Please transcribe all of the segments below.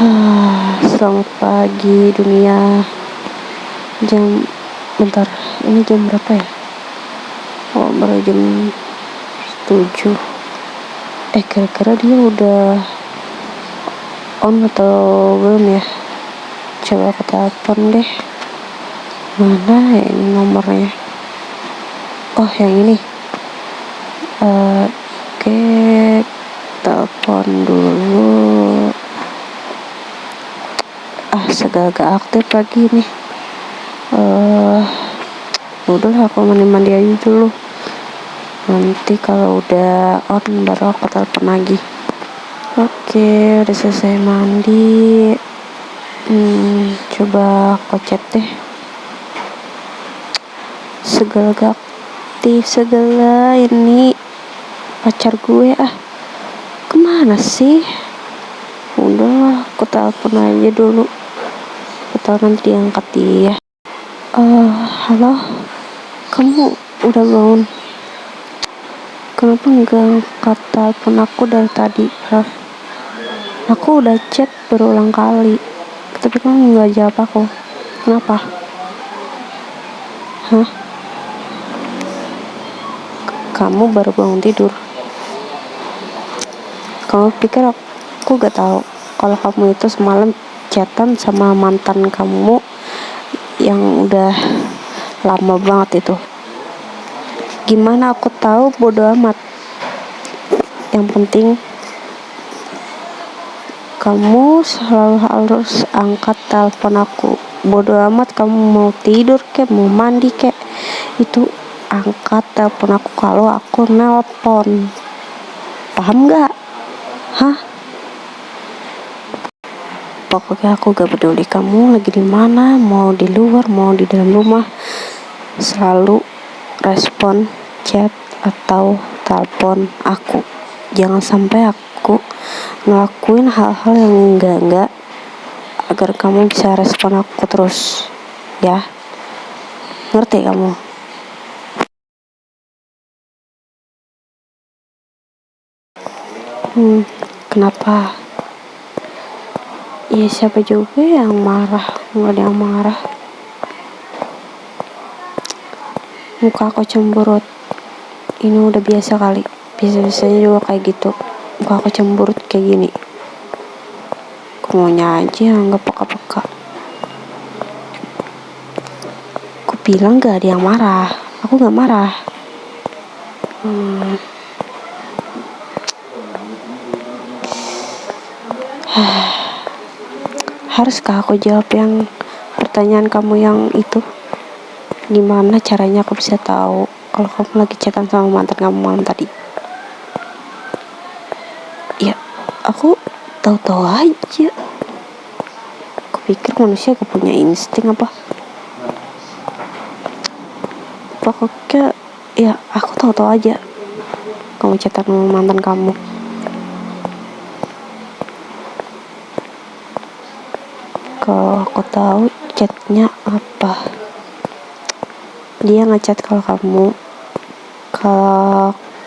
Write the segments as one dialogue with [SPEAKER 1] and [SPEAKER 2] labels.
[SPEAKER 1] Selamat pagi dunia. Jam bentar, ini jam berapa ya? Oh, baru jam 7. Kira-kira dia udah on atau belum ya? Coba aku telepon deh. Mana ya ini nomornya? Oh, yang ini. Oke, telepon dulu. Segala aktif lagi nih. Udah aku mandi aja dulu. Nanti kalau udah on baru aku telepon lagi. Oke, udah selesai mandi. Coba aku chat deh. Segala ini pacar gue kemana sih? Udah aku telepon aja dulu. Atau nanti diangkat dia. Halo, kamu udah bangun? Kenapa enggak angkat telepon aku dari tadi? Aku udah chat berulang kali, tapi kamu enggak jawab aku. Kenapa? Kamu baru bangun tidur? Kamu pikir aku gak tahu kalau kamu itu semalam chatan sama mantan kamu yang udah lama banget itu? Gimana aku tahu? Bodo amat. Yang penting kamu selalu harus angkat telepon aku. Bodo amat kamu mau tidur kek, mau mandi kek, itu angkat telepon aku kalau aku nelpon. Paham gak? Pokoknya aku gak peduli kamu lagi di mana, mau di luar, mau di dalam rumah, selalu respon chat atau telepon aku. Jangan sampai aku ngelakuin hal-hal yang enggak, agar kamu bisa respon aku terus, ya. Ngerti kamu? Kenapa? Ya siapa juga yang marah? Nggak ada yang marah. Muka aku cemberut. Ini udah biasa kali. Biasa-biasanya juga kayak gitu. Muka aku cemberut kayak gini. Aku maunya aja nggak peka-peka. Aku bilang gak ada yang marah. Aku gak marah. Haruskah aku jawab yang pertanyaan kamu yang itu? Gimana caranya aku bisa tahu kalau kamu lagi chatan sama mantan kamu malam tadi? Ya, aku tahu-tahu aja. Aku pikir manusia gak punya insting apa? Pokoknya ya aku tahu-tahu aja kamu chatan sama mantan kamu. Kalau aku tahu chatnya apa, dia ngechat kalau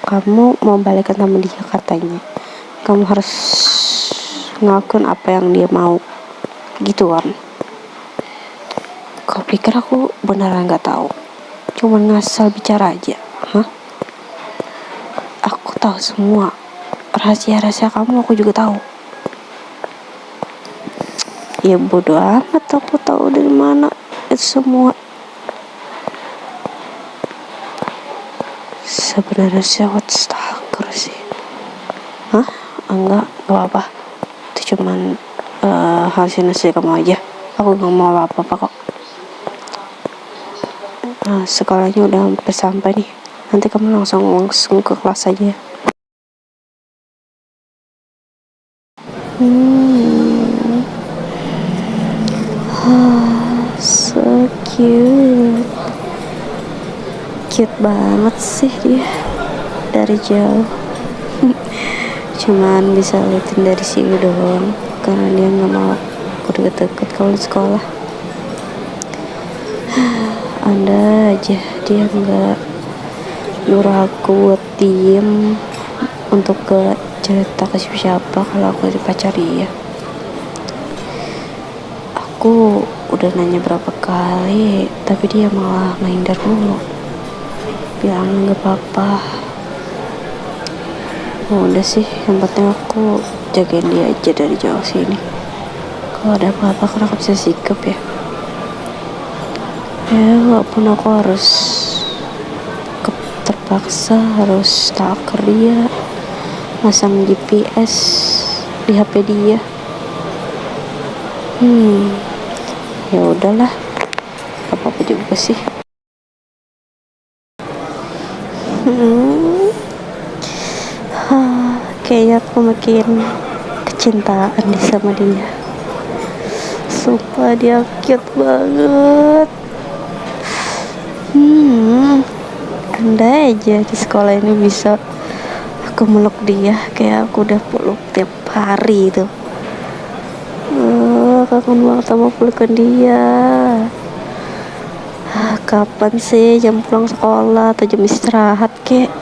[SPEAKER 1] kamu mau balikan sama dia, katanya kamu harus ngelakuin apa yang dia mau, gitu kan? Kau pikir aku beneran gak tahu, cuman ngasal bicara aja? Aku tahu semua rahasia kamu, aku juga tahu. Ya bodo amat aku tahu dari mana itu semua. Sebenarnya siapa stalker sih? Enggak apa-apa. Itu cuman halusinasi kamu aja. Aku gak mau apa-apa kok. Sekolahnya udah hampir sampai nih. Nanti kamu langsung ke kelas aja. So cute banget sih dia dari jauh. Cuman bisa liatin dari sini doang, karena dia nggak mau aku deket-deket kalau di sekolah. Ada aja dia nggak nyuruh aku buat diem untuk ke cerita ke siapa kalau aku dipacari ya. aku udah nanya berapa kali, tapi dia malah menghindar mulu. Bilang nggak apa-apa. Udah sih, yang penting aku jagain dia aja dari jauh sini. Kalau ada apa-apa kan aku bisa sikap ya. Ya walaupun aku harus terpaksa harus stalker dia, masang GPS di HP dia. Ya udahlah, apa-apa juga sih. Kayaknya aku makin kecintaan deh sama dia. Sumpah dia cute banget. Andai aja di sekolah ini bisa aku meluk dia kayak aku udah peluk tiap hari tuh. Kangen banget sama pelukan dia. Kapan sih jam pulang sekolah atau jam istirahat kek?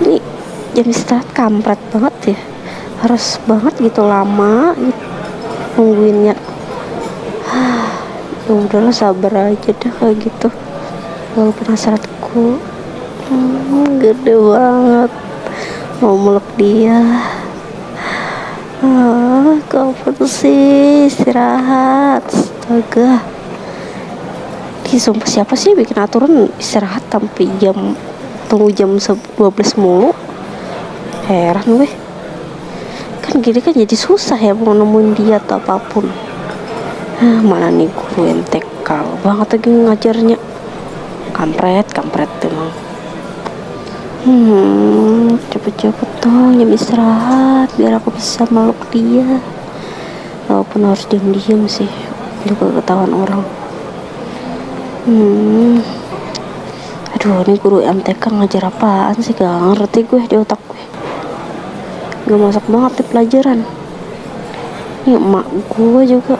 [SPEAKER 1] Ini jam istirahat kampret banget ya, harus banget gitu lama gitu nungguinnya. Ya udahlah, sabar aja deh kayak gitu. Walaupun hasratku gede banget mau meluk dia. Kapan sih istirahat? Astaga, sumpah siapa sih bikin aturan istirahat sampai tunggu jam 12 mulu? Heran gue. Kan gini kan jadi susah ya mau nemuin dia atau apapun. Mana nih guru MTK banget lagi ngajarnya. Kampret emang. Cepet-cepet dong jam istirahat biar aku bisa meluk dia. Walaupun harus diam-diam sih, juga ketahuan orang. Aduh, ini guru MTK ngajar apaan sih? Gak ngerti gue di otak gue. Gak masuk banget di pelajaran. Ini emak gue juga.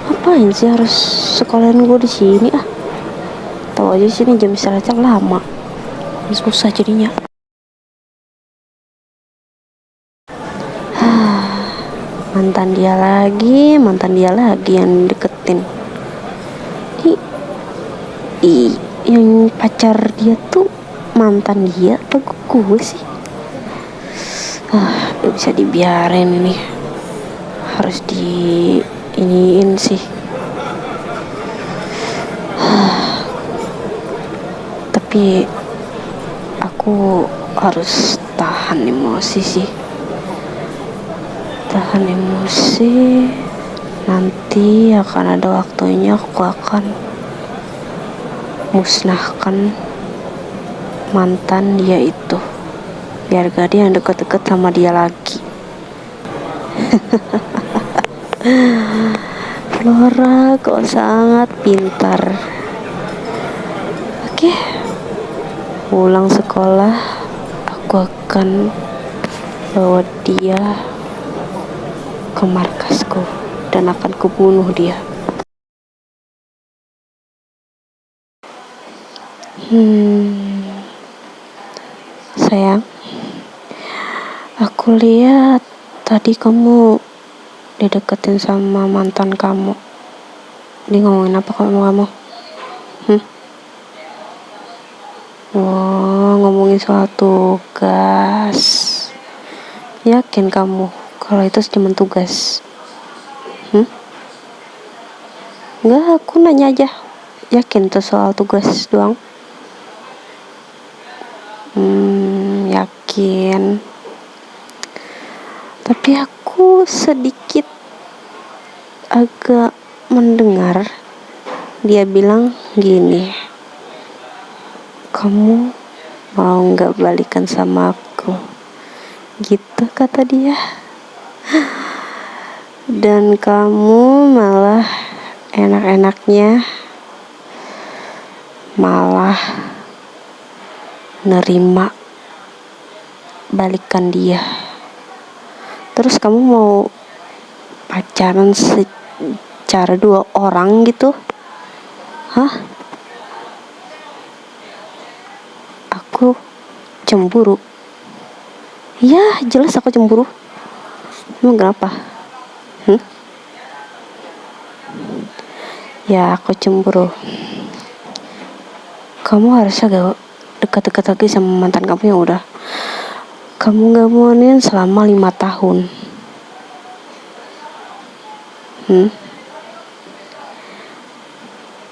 [SPEAKER 1] Ngapain sih harus sekolahan gue di sini ah? Tahu aja sini jam istirahatnya lama. Susah jadinya. Mantan dia lagi yang deketin. Yang pacar dia tuh mantan dia apa gue sih? Gak bisa dibiarin ini, harus iniin sih. Tapi aku harus tahan emosi. Nanti akan ada waktunya aku akan musnahkan mantan dia itu, biar gak ada yang deket-deket sama dia lagi. Flora kok sangat pintar. Oke, pulang sekolah aku akan bawa dia ke markasku dan akan kubunuh dia. Sayang, aku lihat tadi kamu dideketin sama mantan kamu. Dia ngomongin apa kamu? Ngomongin soal tugas. Yakin kamu kalau itu cuma tugas? Enggak, aku nanya aja. Yakin tuh soal tugas doang? Yakin. Tapi aku sedikit agak mendengar dia bilang gini, kamu mau gak balikan sama aku? Gitu kata dia. Dan kamu malah enak-enaknya malah nerima balikan dia. Terus kamu mau pacaran secara 2 orang gitu? Aku cemburu. Ya jelas aku cemburu. Emang kenapa? Ya, aku cemburu. Kamu harusnya gak dekat-dekat lagi sama mantan kamu yang udah kamu gak mauin selama 5 tahun.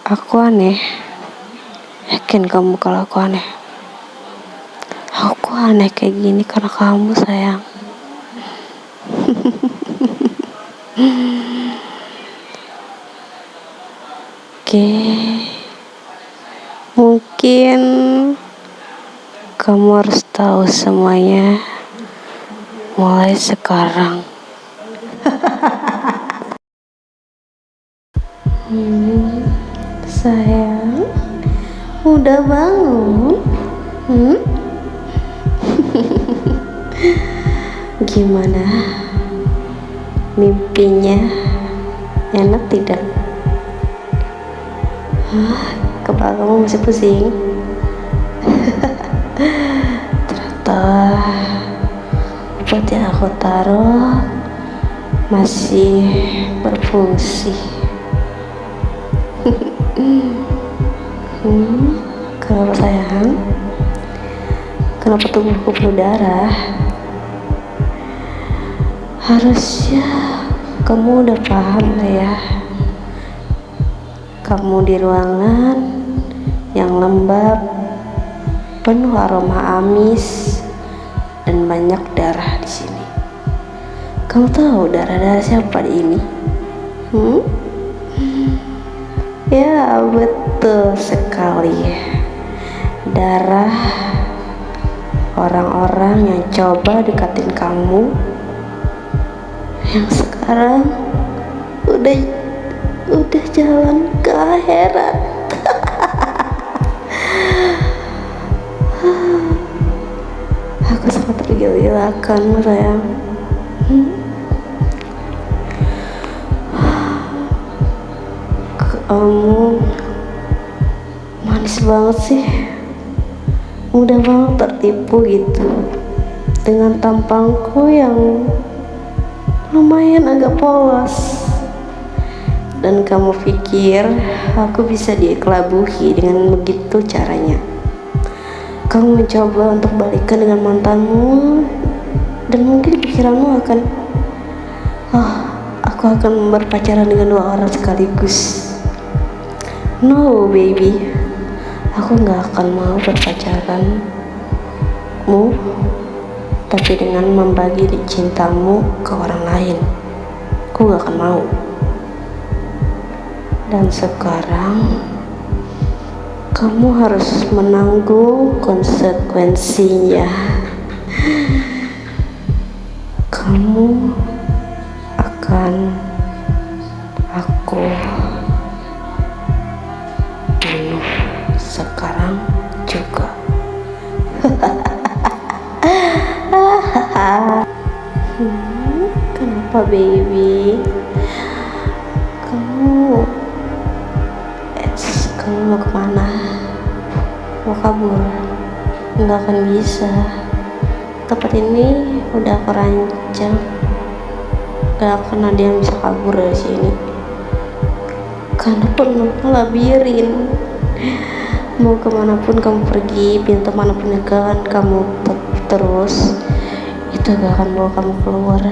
[SPEAKER 1] Aku aneh. Yakin kamu kalau aku aneh? Aku aneh kayak gini karena kamu, sayang. Oke. Mungkin kamu harus tahu semuanya mulai sekarang. Sayang, udah bangun? Gimana? Mimpinya enak tidak? Kepala kamu masih pusing? Ternyata obat yang aku taruh masih berfungsi. Kenapa, sayang? Kenapa tubuhku penuh darah? Harusnya kamu udah paham lah ya. Kamu di ruangan yang lembab, penuh aroma amis dan banyak darah di sini. Kamu tahu darah siapa di ini? Ya, betul sekali. Darah orang-orang yang coba deketin kamu, yang sekarang udah jalan ke akhirat. Aku sangat tergila-gilakan, sayang. Kamu manis banget sih, mudah banget tertipu gitu dengan tampangku yang lumayan agak polos. Dan kamu pikir aku bisa dikelabuhi dengan begitu caranya? Kamu mencoba untuk balikan dengan mantanmu, dan mungkin pikiranmu akan, aku akan berpacaran dengan 2 orang sekaligus. No baby, aku gak akan mau berpacaranmu, tapi dengan membagi cintamu ke orang lain. Aku gak akan mau. Dan sekarang kamu harus menanggung konsekuensinya. Kamu akan aku bunuh sekarang juga. Kenapa baby? Kamu mau kemana? Mau kabur? Nggak akan bisa. Tempat ini udah aku rancang, gak akan ada yang bisa kabur dari sini. Karena penuh labirin. Mau kemanapun kamu pergi, pintu manapun yang kamu terus, itu gak akan bawa kamu keluar.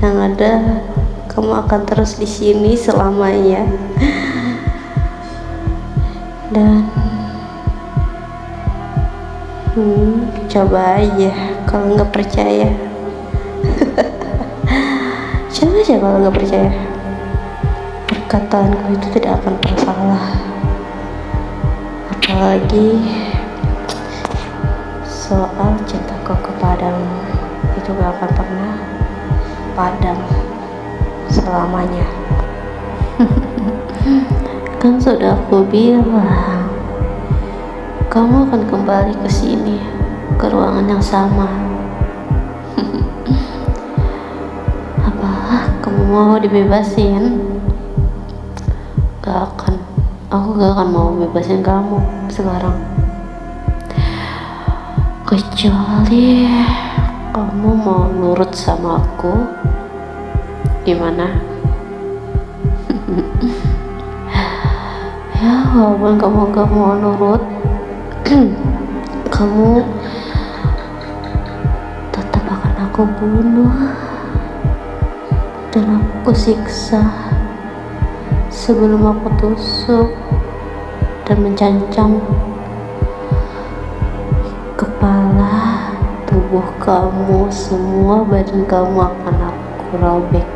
[SPEAKER 1] Yang ada kamu akan terus di sini selamanya. Dan coba aja kalau nggak percaya. Coba aja kalau nggak percaya. Perkataanku itu tidak akan pernah salah. Apalagi soal cintaku kepadamu, itu gak akan pernah padam selamanya. Kan sudah aku bilang, kamu akan kembali ke sini, ke ruangan yang sama. Apa kamu mau dibebasin? Gak akan. Aku gak akan mau bebasin kamu sekarang. Kecuali kamu mau nurut sama aku. Gimana? Ya, walaupun kamu gak mau nurut, kamu tetap akan aku bunuh dan aku siksa sebelum aku tusuk dan mencancang kepala, tubuh kamu, semua badan kamu akan aku robek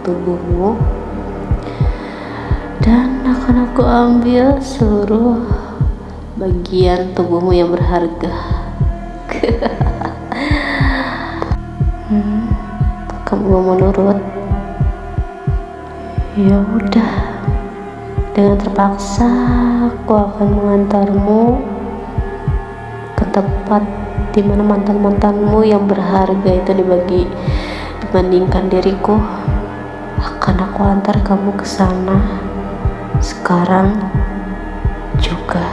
[SPEAKER 1] tubuhmu dan akan aku ambil seluruh bagian tubuhmu yang berharga. Kamu gak mau nurut? Ya udah, dengan terpaksa aku akan mengantarmu ke tempat dimana mantan-mantanmu yang berharga itu dibandingkan diriku. Akan aku antar kamu ke sana sekarang juga.